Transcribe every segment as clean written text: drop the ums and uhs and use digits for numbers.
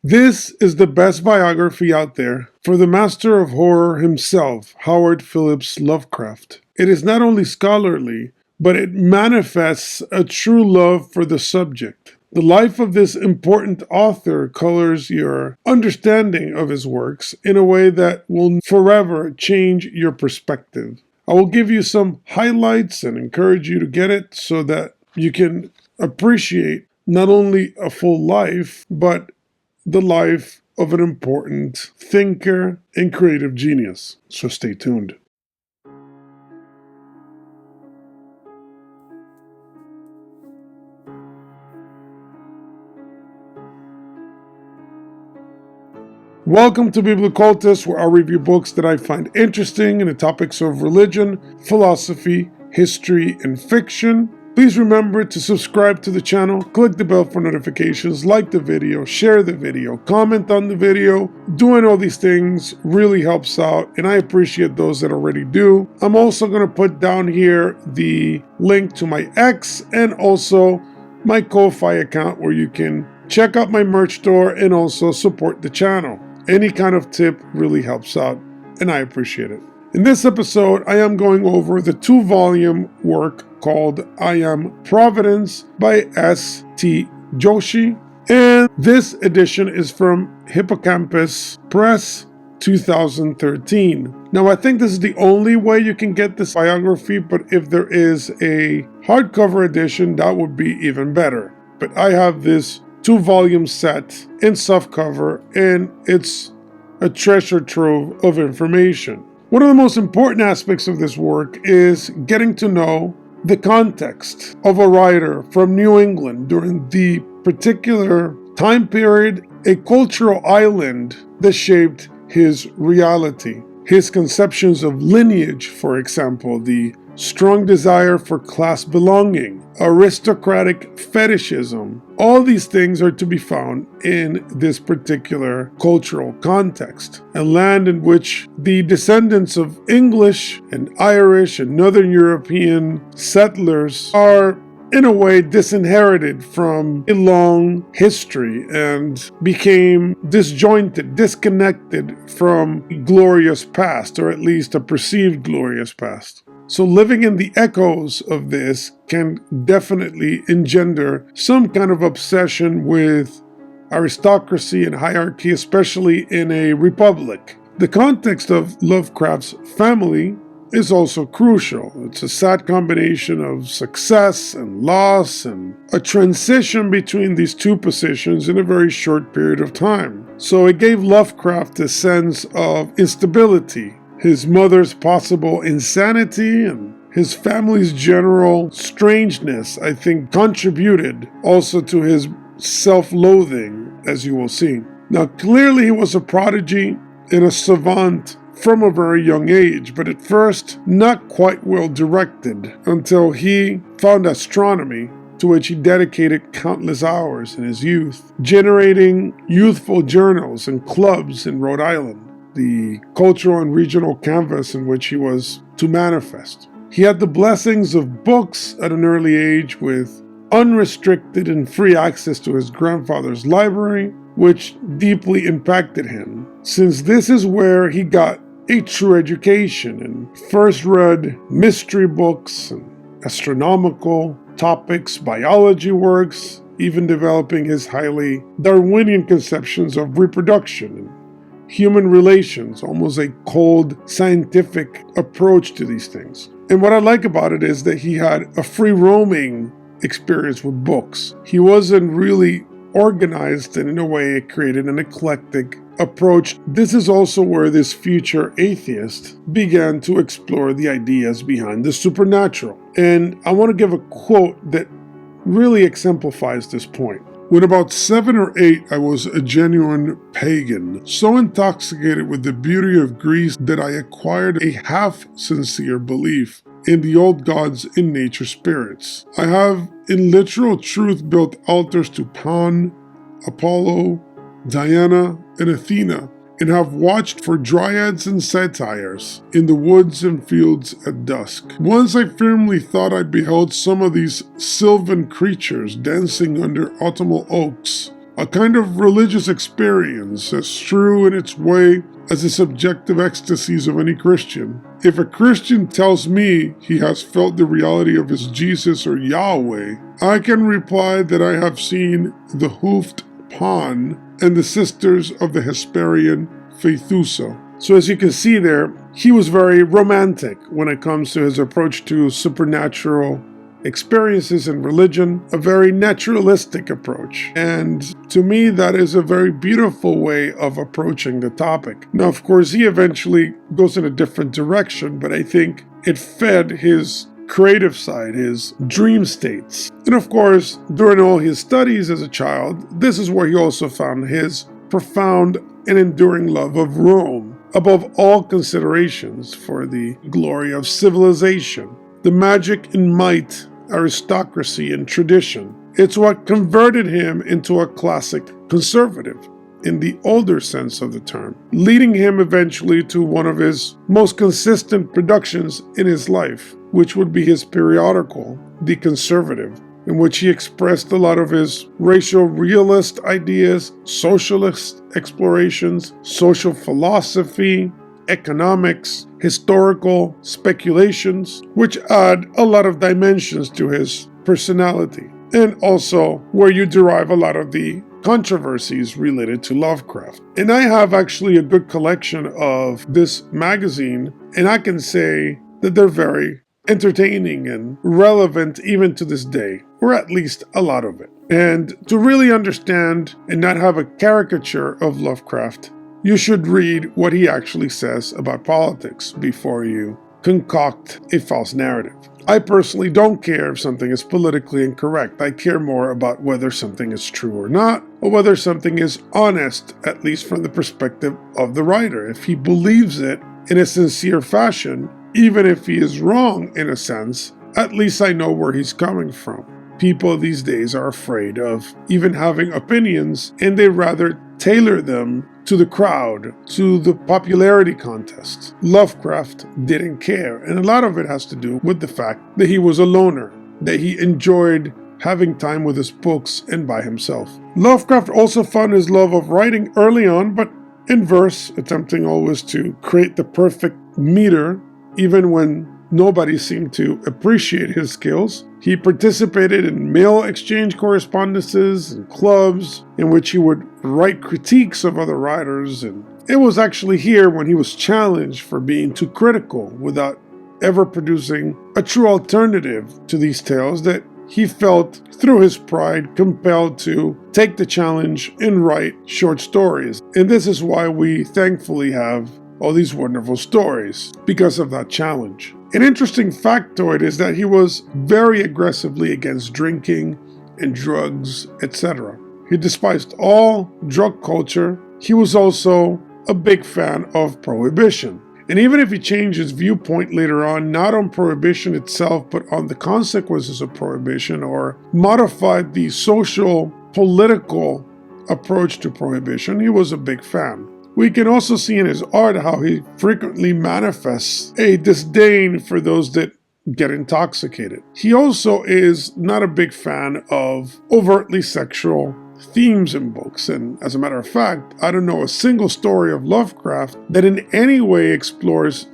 This is the best biography out there for the master of horror himself, Howard Phillips Lovecraft. It is not only scholarly, but it manifests a true love for the subject. The life of this important author colors your understanding of his works in a way that will forever change your perspective. I will give you some highlights and encourage you to get it so that you can appreciate not only a full life, but the life of an important thinker and creative genius. So stay tuned. Welcome to biblioCultist, where I review books that I find interesting in the topics of religion, philosophy, history, and fiction. Please remember to subscribe to the channel, click the bell for notifications, like the video, share the video, comment on the video. Doing all these things really helps out, and I appreciate those that already do. I'm also going to put down here the link to my X and also my Ko-Fi account where you can check out my merch store and also support the channel. Any kind of tip really helps out, and I appreciate it. In this episode, I am going over the 2-volume work called I Am Providence by S.T. Joshi, and this edition is from Hippocampus Press 2013. Now, I think this is the only way you can get this biography, but if there is a hardcover edition, that would be even better. But I have this 2-volume set in softcover, and it's a treasure trove of information. One of the most important aspects of this work is getting to know the context of a writer from New England during the particular time period, a cultural island that shaped his reality. His conceptions of lineage, for example, the strong desire for class belonging, aristocratic fetishism, all these things are to be found in this particular cultural context. A land in which the descendants of English and Irish and Northern European settlers are in a way disinherited from a long history and became disjointed, disconnected from a glorious past, or at least a perceived glorious past. So living in the echoes of this can definitely engender some kind of obsession with aristocracy and hierarchy, especially in a republic. The context of Lovecraft's family is also crucial. It's a sad combination of success and loss and a transition between these two positions in a very short period of time. So it gave Lovecraft a sense of instability, his mother's possible insanity, and his family's general strangeness, I think, contributed also to his self-loathing, as you will see. Now, clearly he was a prodigy and a savant from a very young age, but at first not quite well directed until he found astronomy, to which he dedicated countless hours in his youth, generating youthful journals and clubs in Rhode Island, the cultural and regional canvas in which he was to manifest. He had the blessings of books at an early age, with unrestricted and free access to his grandfather's library, which deeply impacted him, since this is where he got a true education and first read mystery books and astronomical topics, biology works, even developing his highly Darwinian conceptions of reproduction and human relations, almost a cold scientific approach to these things. And what I like about it is that he had a free roaming experience with books. He wasn't really organized, and in a way it created an eclectic approach. This is also where this future atheist began to explore the ideas behind the supernatural. And I want to give a quote that really exemplifies this point. When about 7 or 8, I was a genuine pagan, so intoxicated with the beauty of Greece that I acquired a half-sincere belief in the old gods and nature spirits. I have in literal truth built altars to Pan, Apollo, Diana, and Athena, and have watched for dryads and satyrs in the woods and fields at dusk. Once I firmly thought I beheld some of these sylvan creatures dancing under autumnal oaks, a kind of religious experience as true in its way as the subjective ecstasies of any Christian. If a Christian tells me he has felt the reality of his Jesus or Yahweh, I can reply that I have seen the hoofed Pan and the sisters of the Hesperian Phaethusa. So as you can see there, he was very romantic when it comes to his approach to supernatural experiences in religion, a very naturalistic approach. And to me, that is a very beautiful way of approaching the topic. Now, of course, he eventually goes in a different direction, but I think it fed his creative side, his dream states. And of course, during all his studies as a child, this is where he also found his profound and enduring love of Rome, above all considerations for the glory of civilization, the magic and might, aristocracy and tradition. It's what converted him into a classic conservative in the older sense of the term, leading him eventually to one of his most consistent productions in his life, which would be his periodical, The Conservative, in which he expressed a lot of his racial realist ideas, socialist explorations, social philosophy, economics, historical speculations, which add a lot of dimensions to his personality, and also where you derive a lot of the controversies related to Lovecraft. And I have actually a good collection of this magazine, and I can say that they're very entertaining and relevant even to this day, or at least a lot of it. And to really understand and not have a caricature of Lovecraft, you should read what he actually says about politics before you concoct a false narrative. I personally don't care if something is politically incorrect. I care more about whether something is true or not, or whether something is honest, at least from the perspective of the writer. If he believes it in a sincere fashion, even if he is wrong in a sense, at least I know where he's coming from. People these days are afraid of even having opinions, and they rather tailor them to the crowd, to the popularity contest. Lovecraft didn't care, and a lot of it has to do with the fact that he was a loner, that he enjoyed having time with his books and by himself. Lovecraft also found his love of writing early on, but in verse, attempting always to create the perfect meter, even when nobody seemed to appreciate his skills. He participated in mail exchange correspondences and clubs in which he would write critiques of other writers, and it was actually here when he was challenged for being too critical without ever producing a true alternative to these tales that he felt, through his pride, compelled to take the challenge and write short stories. And this is why we thankfully have all these wonderful stories, because of that challenge. An interesting factoid is that he was very aggressively against drinking and drugs, etc. He despised all drug culture. He was also a big fan of prohibition. And even if he changed his viewpoint later on, not on prohibition itself, but on the consequences of prohibition, or modified the social, political approach to prohibition, he was a big fan. We can also see in his art how he frequently manifests a disdain for those that get intoxicated. He also is not a big fan of overtly sexual themes in books, and as a matter of fact, I don't know a single story of Lovecraft that in any way explores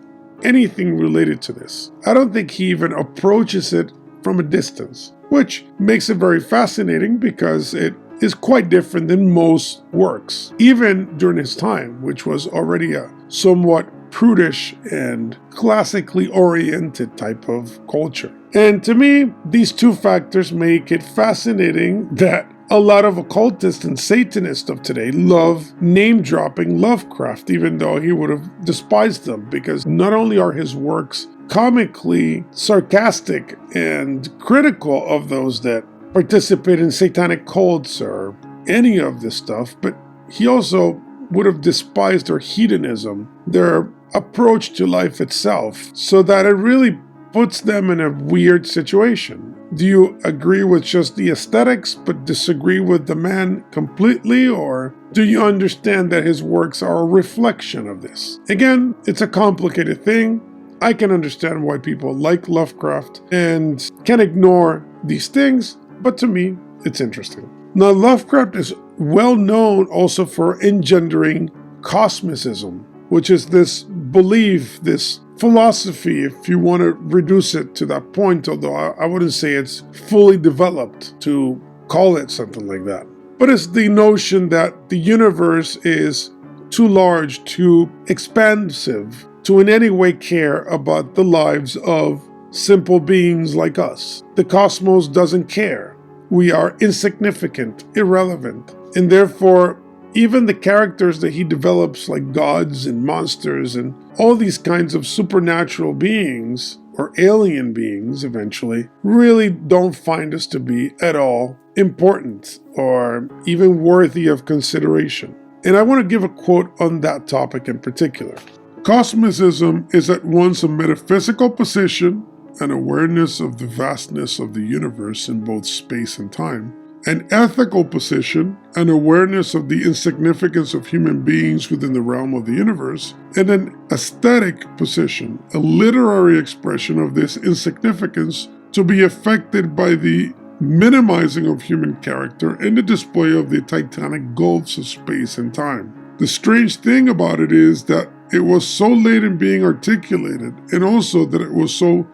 anything related to this. I don't think he even approaches it from a distance, which makes it very fascinating because it is quite different than most works, even during his time, which was already a somewhat prudish and classically oriented type of culture. And to me, these two factors make it fascinating that a lot of occultists and Satanists of today love name-dropping Lovecraft, even though he would have despised them, because not only are his works comically sarcastic and critical of those that participate in satanic cults or any of this stuff, but he also would have despised their hedonism, their approach to life itself, so that it really puts them in a weird situation. Do you agree with just the aesthetics but disagree with the man completely, or do you understand that his works are a reflection of this? Again, it's a complicated thing. I can understand why people like Lovecraft and can ignore these things, but to me, it's interesting. Now, Lovecraft is well known also for engendering cosmicism, which is this belief, this philosophy, if you want to reduce it to that point, although I wouldn't say it's fully developed to call it something like that. But it's the notion that the universe is too large, too expansive, to in any way care about the lives of simple beings like us. The cosmos doesn't care. We are insignificant, irrelevant, and therefore even the characters that he develops, like gods and monsters and all these kinds of supernatural beings, or alien beings eventually, really don't find us to be at all important or even worthy of consideration. And I want to give a quote on that topic in particular. Cosmicism is at once a metaphysical position, an awareness of the vastness of the universe in both space and time, an ethical position, an awareness of the insignificance of human beings within the realm of the universe, and an aesthetic position, a literary expression of this insignificance to be affected by the minimizing of human character and the display of the titanic gulfs of space and time. The strange thing about it is that it was so late in being articulated, and also that it was so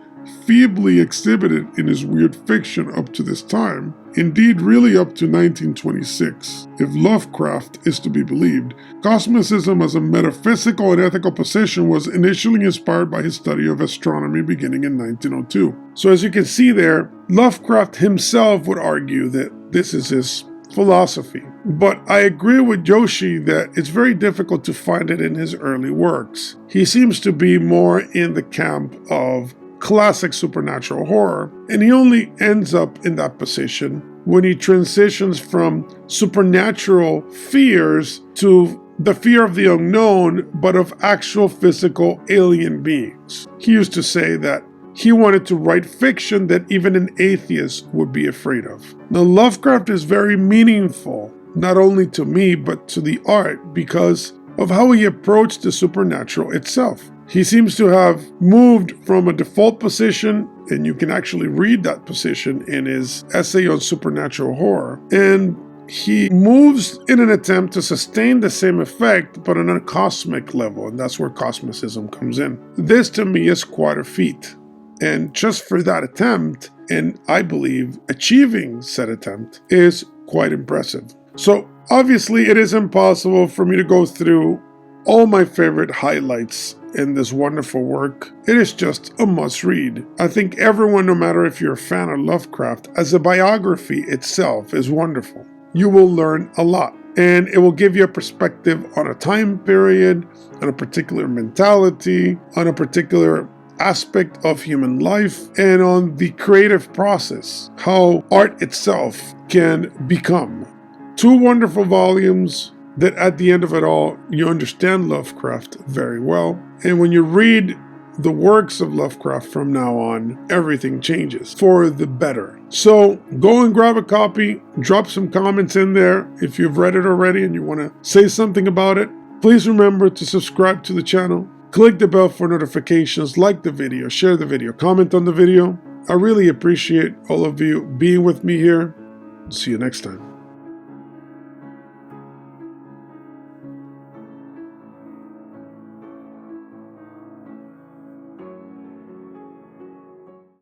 feebly exhibited in his weird fiction up to this time, indeed really up to 1926. If Lovecraft is to be believed, cosmicism as a metaphysical and ethical position was initially inspired by his study of astronomy beginning in 1902. So as you can see there, Lovecraft himself would argue that this is his philosophy. But I agree with Joshi that it's very difficult to find it in his early works. He seems to be more in the camp of classic supernatural horror, and he only ends up in that position when he transitions from supernatural fears to the fear of the unknown, but of actual physical alien beings. He used to say that he wanted to write fiction that even an atheist would be afraid of. Now, Lovecraft is very meaningful, not only to me, but to the art, because of how he approached the supernatural itself. He seems to have moved from a default position, and you can actually read that position in his essay on supernatural horror, and he moves in an attempt to sustain the same effect, but on a cosmic level, and that's where cosmicism comes in. This, to me, is quite a feat. And just for that attempt, and I believe achieving said attempt, is quite impressive. So, obviously, it is impossible for me to go through all my favorite highlights in this wonderful work. It is just a must-read. I think everyone, no matter if you're a fan of Lovecraft, as a biography itself is wonderful. You will learn a lot, and it will give you a perspective on a time period, on a particular mentality, on a particular aspect of human life, and on the creative process, how art itself can become. 2 wonderful volumes that at the end of it all, you understand Lovecraft very well. And when you read the works of Lovecraft from now on, everything changes for the better. So go and grab a copy, drop some comments in there if you've read it already and you want to say something about it. Please remember to subscribe to the channel, click the bell for notifications, like the video, share the video, comment on the video. I really appreciate all of you being with me here. See you next time.